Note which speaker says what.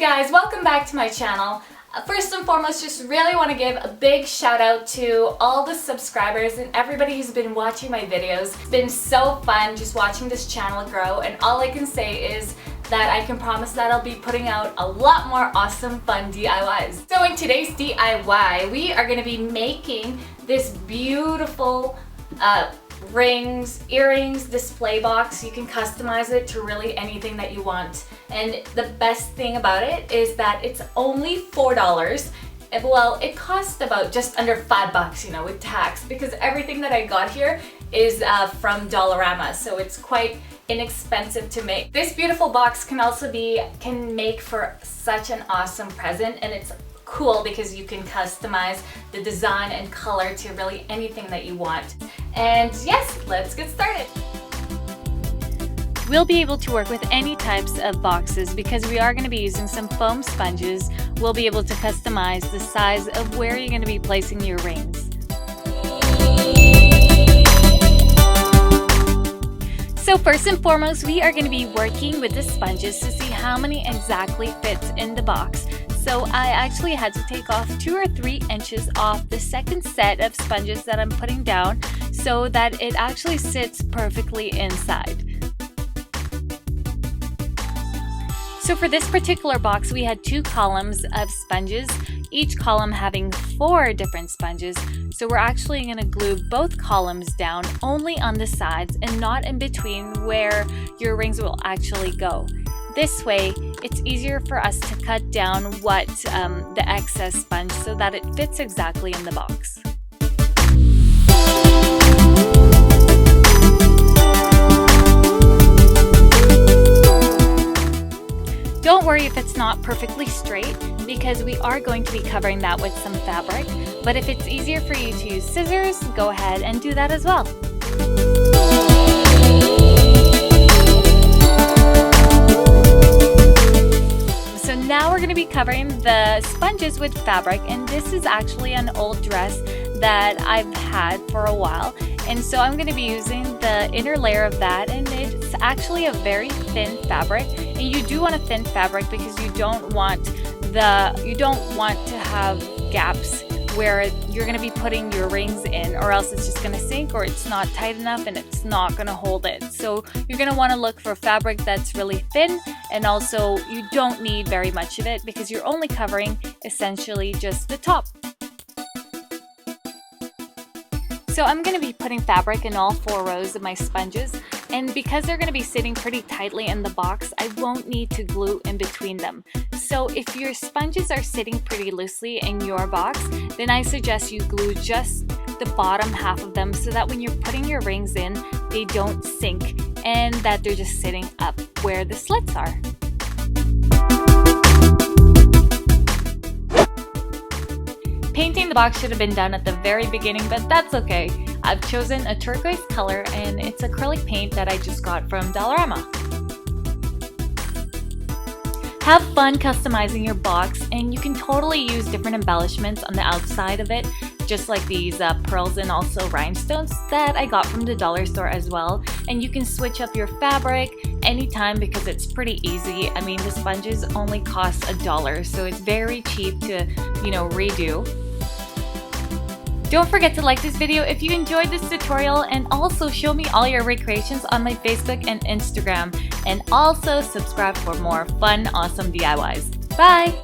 Speaker 1: guys, welcome back to my channel. First and foremost, just really want to give a big shout out to all the subscribers and everybody who's been watching my videos. It's been so fun just watching this channel grow, and all I can say is that I can promise that I'll be putting out a lot more awesome fun DIYs. So in today's DIY, we are going to be making this beautiful rings, earrings, display box. You can customize it to really anything that you want. And the best thing about it is that it's only $4. Well, it costs about just under $5, you know, with tax, because everything that I got here is from Dollarama, so it's quite inexpensive to make. This beautiful box can make for such an awesome present, and it's cool because you can customize the design and color to really anything that you want. And yes, let's get started.
Speaker 2: We'll be able to work with any types of boxes because we are going to be using some foam sponges. We'll be able to customize the size of where you're going to be placing your rings. So first and foremost, we are going to be working with the sponges to see how many exactly fits in the box. So I actually had to take off 2 or 3 inches off the second set of sponges that I'm putting down so that it actually sits perfectly inside. So for this particular box, we had 2 columns of sponges, each column having 4 different sponges. So we're actually going to glue both columns down only on the sides and not in between where your rings will actually go. This way, it's easier for us to cut down the excess sponge so that it fits exactly in the box. Don't worry if it's not perfectly straight, because we are going to be covering that with some fabric, but if it's easier for you to use scissors, go ahead and do that as well. So now we're going to be covering the sponges with fabric, and this is actually an old dress that I've had for a while, and so I'm going to be using the inner layer of that, and it's actually a very thin fabric, and you do want a thin fabric because you don't want to have gaps where you're going to be putting your rings in, or else it's just going to sink, or it's not tight enough and it's not going to hold it. So you're going to want to look for fabric that's really thin, and also you don't need very much of it because you're only covering essentially just the top. So I'm going to be putting fabric in all 4 rows of my sponges, and because they're going to be sitting pretty tightly in the box, I won't need to glue in between them. So if your sponges are sitting pretty loosely in your box, then I suggest you glue just the bottom half of them so that when you're putting your rings in, they don't sink and that they're just sitting up where the slits are. Painting the box should have been done at the very beginning, but that's okay. I've chosen a turquoise color, and it's acrylic paint that I just got from Dollarama. Have fun customizing your box, and you can totally use different embellishments on the outside of it, just like these pearls and also rhinestones that I got from the dollar store as well. And you can switch up your fabric anytime because it's pretty easy. I mean, the sponges only cost $1, so it's very cheap to, redo. Don't forget to like this video if you enjoyed this tutorial, and also show me all your recreations on my Facebook and Instagram, and also subscribe for more fun, awesome DIYs. Bye!